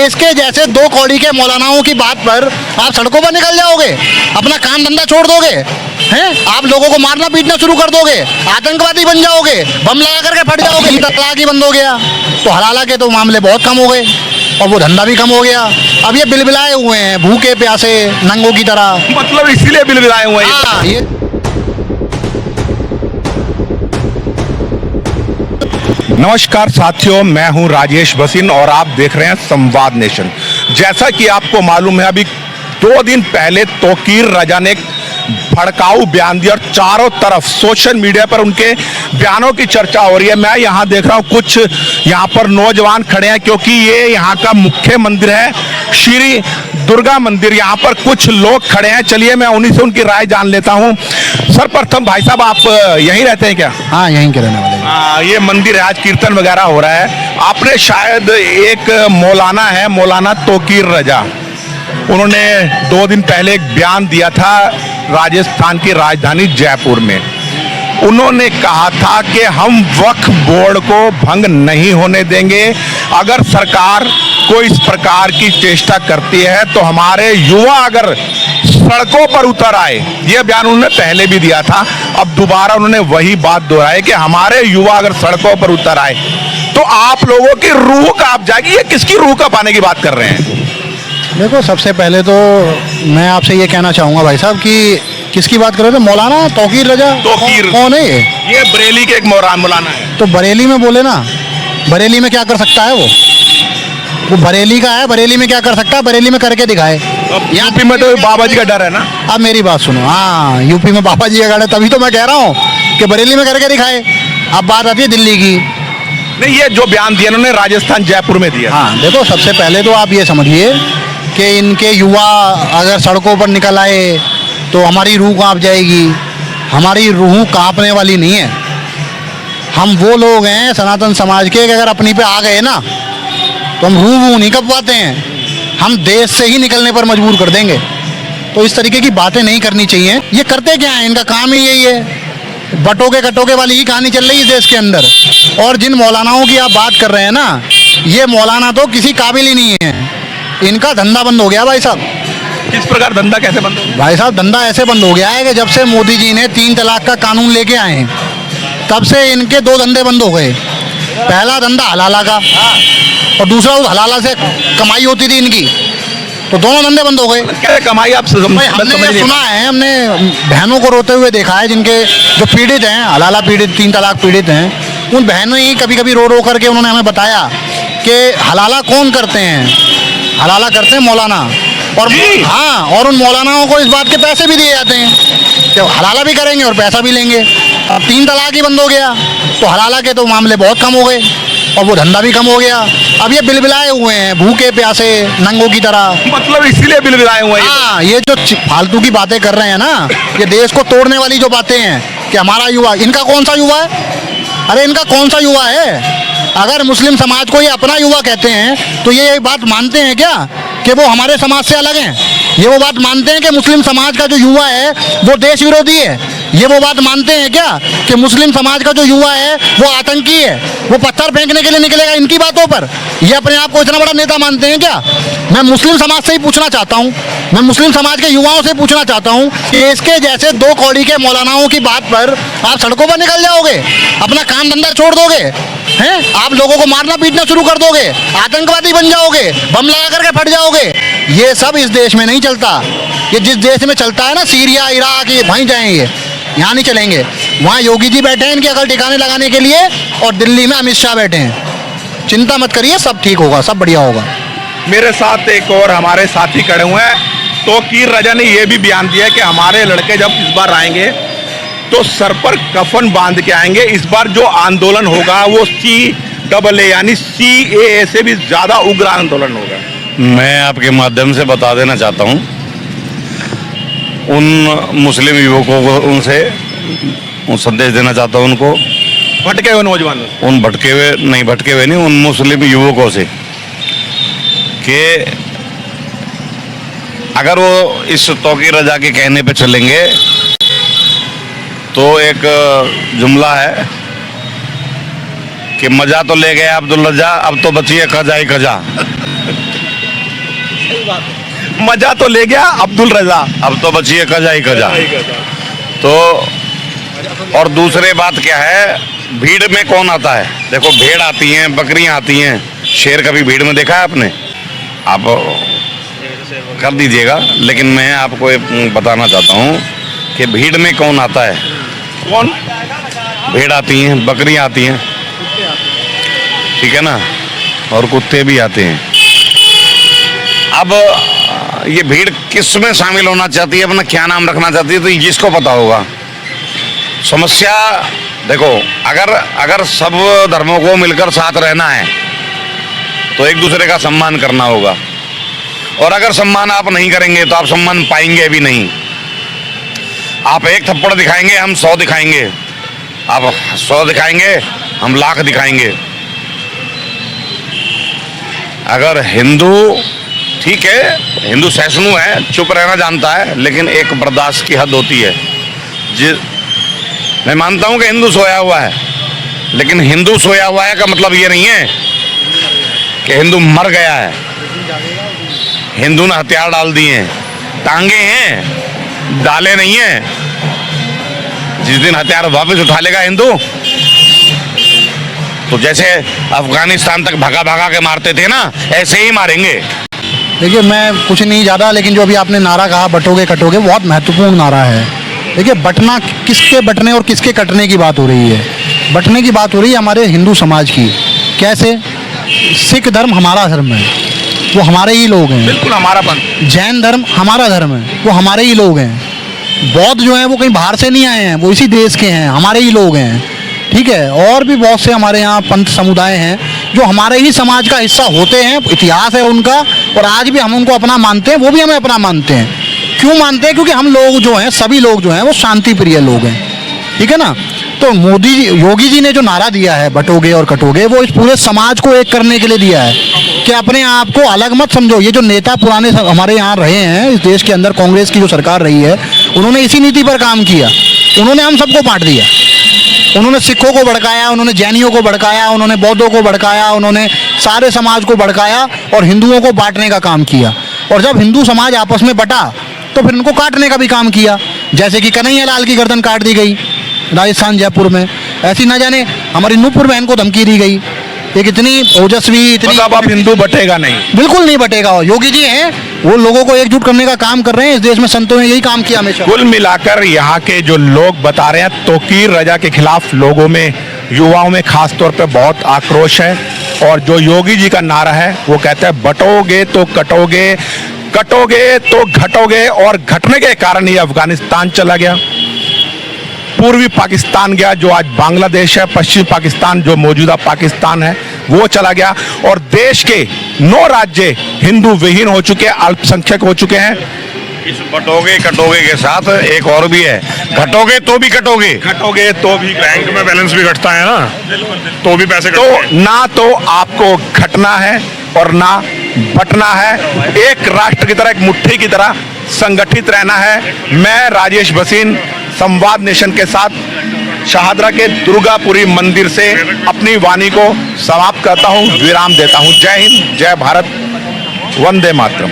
इसके जैसे दो कौड़ी के मौलानाओं की बात पर आप सड़कों पर निकल जाओगे, अपना काम धंधा छोड़ दोगे, हैं? आप लोगों को मारना पीटना शुरू कर दोगे, आतंकवादी बन जाओगे, बम लगा करके फट जाओगे, तलाक ही बंद हो गया तो हलाला के तो मामले बहुत कम हो गए और वो धंधा भी कम हो गया। अब ये बिलबिलाए हुए हैं भूखे प्यासे नंगों की तरह, मतलब इसीलिए बिलबिलाए हुए हैं। हाँ, ये नमस्कार साथियों, मैं हूं राजेश भसीन और आप देख रहे हैं संवाद नेशन। जैसा कि आपको मालूम है, अभी 2 दिन पहले तौकीर रजा ने एक भड़काऊ बयान दिया और चारों तरफ सोशल मीडिया पर उनके बयानों की चर्चा हो रही है। मैं यहाँ देख रहा हूँ कुछ यहाँ पर नौजवान खड़े हैं क्योंकि ये यहाँ का मुख्य मंदिर है श्री दुर्गा मंदिर। यहाँ पर कुछ लोग खड़े हैं, चलिए मैं उन्हीं से उनकी राय जान लेता हूँ। सर्वप्रथम भाई साहब, आप यहीं रहते हैं क्या? हाँ, यहीं के रहने वाले हैं। ये मंदिर है, आज कीर्तन वगैरह हो रहा है। आपने शायद एक मौलाना है, मौलाना तौकीर रजा, उन्होंने 2 दिन पहले एक बयान दिया था राजस्थान की राजधानी जयपुर में। उन्होंने कहा था कि हम वक्फ बोर्ड को भंग नहीं होने देंगे। अगर सरकार कोई इस प्रकार की चेष्टा करती है तो हमारे युवा अगर सड़कों पर उतर आए, यह बयान उन्होंने पहले भी दिया था, अब दोबारा उन्होंने वही बात दोहराई कि हमारे युवा अगर सड़कों पर उतर आए तो आप लोगों की रूह कांप जाएगी। ये किसकी रूह कांपाने की बात कर रहे हैं? देखो, सबसे पहले तो मैं आपसे ये कहना चाहूँगा भाई साहब कि किसकी बात कर रहे थे? मौलाना तौकीर रजा कौन है ये बरेली के एक मौलाना है। तो बरेली में बोले ना, बरेली में क्या कर सकता है वो बरेली का है, बरेली में क्या कर सकता है? बरेली में करके दिखाए। यूपी में तो बाबा जी का डर है ना। अब मेरी बात सुनो, हाँ, यूपी में बाबा जी का डर है, तभी तो मैं कह रहा हूँ कि बरेली में करके दिखाए। अब बात आती है दिल्ली की। नहीं, ये जो बयान दिया उन्होंने राजस्थान जयपुर में दिया। हाँ, देखो, सबसे पहले तो आप ये समझिए कि इनके युवा अगर सड़कों पर निकल आए तो हमारी रूह कांप जाएगी। हमारी रूह कांपने वाली नहीं है। हम वो लोग हैं सनातन समाज के कि अगर अपनी पे आ गए ना तो हम रूह नहीं कपवाते हैं, हम देश से ही निकलने पर मजबूर कर देंगे। तो इस तरीके की बातें नहीं करनी चाहिए। ये करते क्या है? इनका काम ही यही है, बटोके कटोके वाली ही कहानी चल रही है देश के अंदर। और जिन मौलानाओं की आप बात कर रहे हैं ना, ये मौलाना तो किसी काबिल ही नहीं है। इनका धंधा बंद हो गया भाई साहब। किस प्रकार धंधा कैसे बंद हो गया? भाई साहब, धंधा ऐसे बंद हो गया है कि जब से मोदी जी ने 3 तलाक का कानून लेके आए हैं तब से इनके 2 धंधे बंद हो गए। पहला धंधा हलाला का और दूसरा उस हलाला से कमाई होती थी इनकी, तो दोनों धंधे बंद हो गए। क्या कमाई आप हमने सुना है, हमने बहनों को रोते हुए देखा है, जिनके जो पीड़ित हैं, हलाला पीड़ित, 3 तलाक पीड़ित हैं, उन बहनों ही कभी कभी रो रो करके उन्होंने हमें बताया कि हलाला कौन करते हैं? हलाला करते हैं मौलाना। और हाँ, और उन मौलानाओं को इस बात के पैसे भी दिए जाते हैं कि हलाला भी करेंगे और पैसा भी लेंगे। अब 3 तलाक ही बंद हो गया तो हलाला के तो मामले बहुत कम हो गए और वो धंधा भी कम हो गया। अब ये बिलबिलाए हुए हैं भूखे प्यासे नंगों की तरह, मतलब इसीलिए बिलबिलाए हुए हैं। हाँ, ये जो फालतू की बातें कर रहे हैं ना, ये देश को तोड़ने वाली जो बातें हैं कि हमारा युवा, इनका कौन सा युवा है? अरे इनका कौन सा युवा है? अगर मुस्लिम समाज को ये अपना युवा कहते हैं तो ये बात मानते हैं क्या कि वो हमारे समाज से अलग हैं? ये वो बात मानते हैं कि मुस्लिम समाज का जो युवा है वो देश विरोधी है? ये वो बात मानते हैं क्या कि मुस्लिम समाज का जो युवा है वो आतंकी है, वो पत्थर फेंकने के लिए निकलेगा इनकी बातों पर? ये अपने आप को इतना बड़ा नेता मानते हैं क्या? मैं मुस्लिम समाज से ही पूछना चाहता हूँ, मैं मुस्लिम समाज के युवाओं से पूछना चाहता हूँ कि इसके जैसे 2 कौड़ी के मौलानाओं की बात पर आप सड़कों पर निकल जाओगे, अपना काम धंधा छोड़ दोगे, हैं? आप लोगों को मारना पीटना शुरू कर दोगे, आतंकवादी बन जाओगे, बम लगा करके फट जाओगे। ये सब इस देश में नहीं चलता। ये जिस देश में चलता है ना, सीरिया, इराक, ये वहीं जाएंगे, यहाँ नहीं चलेंगे। वहाँ योगी जी बैठे हैं इनकी अकल ठिकाने लगाने के लिए और दिल्ली में अमित शाह बैठे हैं। चिंता मत करिए, सब ठीक होगा, सब बढ़िया होगा। मेरे साथ एक और हमारे साथी खड़े हुए हैं। तौकीर रजा ने यह भी बयान दिया कि हमारे लड़के जब इस बार आएंगे तो सर पर कफन बांध के आएंगे। इस बार जो आंदोलन होगा वो CAA यानी CAA से भी ज्यादा उग्र आंदोलन होगा। मैं आपके माध्यम से बता देना चाहता हूं उन मुस्लिम युवकों को, उनसे संदेश देना चाहता हूं उनको, भटके हुए नौजवानों, उन भटके हुए नहीं, उन मुस्लिम युवकों से कि अगर वो इस तौकीर रजा के कहने पे चलेंगे तो एक जुमला है कि मजा तो ले गया अब्दुल रजा, अब तो बची है खजा ही खजा। मजा तो ले गया अब्दुल रजा। अब तो बची है कजा ही कजा। तो और दूसरे बात क्या है, भीड़ में कौन आता है? देखो भेड़ आती हैं, बकरियां आती हैं, शेर कभी भीड़ में देखा है आपने? आप कर दीजिएगा, लेकिन मैं आपको एक बताना चाहता हूँ कि भीड़ में कौन आता है? कौन? भेड़ आती हैं, बकरियां आती हैं, ठीक है ना, और कुत्ते भी आते हैं। अब ये भीड़ किस में शामिल होना चाहती है, अपना क्या नाम रखना चाहती है, तो जिसको पता होगा। समस्या देखो, अगर सब धर्मों को मिलकर साथ रहना है तो एक दूसरे का सम्मान करना होगा, और अगर सम्मान आप नहीं करेंगे तो आप सम्मान पाएंगे भी नहीं। आप एक थप्पड़ दिखाएंगे, हम 100 दिखाएंगे, आप 100 दिखाएंगे, हम 1,00,000 दिखाएंगे। अगर हिंदू, ठीक है, हिंदू सहिष्णु है, चुप रहना जानता है, लेकिन एक बर्दाश्त की हद होती है। मैं मानता हूं कि हिंदू सोया हुआ है, लेकिन हिंदू सोया हुआ है का मतलब ये नहीं है कि हिंदू मर गया है। हिंदू ने हथियार डाल दिए हैं, टांगे हैं, डाले नहीं हैं। जिस दिन हथियार वापस उठा लेगा हिंदू, तो जैसे अफगानिस्तान तक भगा भगा के मारते थे ना, ऐसे ही मारेंगे। देखिए, मैं कुछ नहीं ज़्यादा, लेकिन जो अभी आपने नारा कहा बटोगे कटोगे, बहुत महत्वपूर्ण नारा है। देखिए, बटना, किसके बटने और किसके कटने की बात हो रही है? बटने की बात हो रही है हमारे हिंदू समाज की। कैसे? सिख धर्म हमारा धर्म है, वो हमारे ही लोग हैं। बिल्कुल हमारा पंथ। जैन धर्म हमारा धर्म है, वो हमारे ही लोग हैं। बौद्ध जो हैं वो कहीं बाहर से नहीं आए हैं, वो इसी देश के हैं, हमारे ही लोग हैं, ठीक है। और भी बहुत से हमारे यहाँ पंथ समुदाय हैं जो हमारे ही समाज का हिस्सा होते हैं, इतिहास है उनका, और आज भी हम उनको अपना मानते हैं, वो भी हमें अपना मानते हैं। क्यों मानते हैं? क्योंकि हम लोग जो हैं, सभी लोग जो हैं वो शांति प्रिय लोग हैं, ठीक है ना। तो योगी जी ने जो नारा दिया है बटोगे और कटोगे, वो इस पूरे समाज को एक करने के लिए दिया है कि अपने आप को अलग मत समझो। ये जो नेता पुराने हमारे यहाँ रहे हैं इस देश के अंदर, कांग्रेस की जो सरकार रही है, उन्होंने इसी नीति पर काम किया। उन्होंने हम सबको बांट दिया। उन्होंने सिखों को भड़काया, उन्होंने जैनियों को भड़काया, उन्होंने बौद्धों को भड़काया, उन्होंने सारे समाज को भड़काया और हिंदुओं को बांटने का काम किया। और जब हिंदू समाज आपस में बटा तो फिर उनको काटने का भी काम किया। जैसे कि कन्हैया लाल की गर्दन काट दी गई राजस्थान जयपुर में, ऐसी ना जाने हमारी नूपुर बहन को धमकी दी गई। एक इतनी ओजस्वी, इतनी, मतलब अब हिंदू बटेगा नहीं? बिल्कुल नहीं बटेगा। योगी जी हैं, वो लोगों को एकजुट करने का काम कर रहे हैं। इस देश में संतों ने यही काम किया हमेशा। कुल मिलाकर यहाँ के जो लोग बता रहे हैं, तोकीर रजा के खिलाफ लोगों में, युवाओं में खास तौर पे बहुत आक्रोश है। और जो योगी जी का नारा है वो कहते हैं बटोगे तो कटोगे, कटोगे तो घटोगे, और घटने के कारण ही अफगानिस्तान चला गया, पूर्वी पाकिस्तान गया जो आज बांग्लादेश है, पश्चिमी पाकिस्तान जो मौजूदा पाकिस्तान है वो चला गया, और देश के 9 राज्य हिंदू विहीन हो चुके हैं, अल्पसंख्यक हो चुके हैं। इस बटोगे कटोगे के साथ एक और भी है, घटोगे तो भी कटोगे। घटोगे तो भी, बैंक में बैलेंस भी घटता है ना, तो भी पैसे तो कटते हैं। ना तो आपको घटना है और ना बटना है, एक राष्ट्र की तरह, एक मुट्ठी की तरह संगठित रहना है। मैं राजेश भसीन संवाद नेशन के साथ शाहदरा के दुर्गापुरी मंदिर से अपनी वाणी को समाप्त करता हूं, विराम देता हूं। जय हिंद, जय भारत, वंदे मातरम।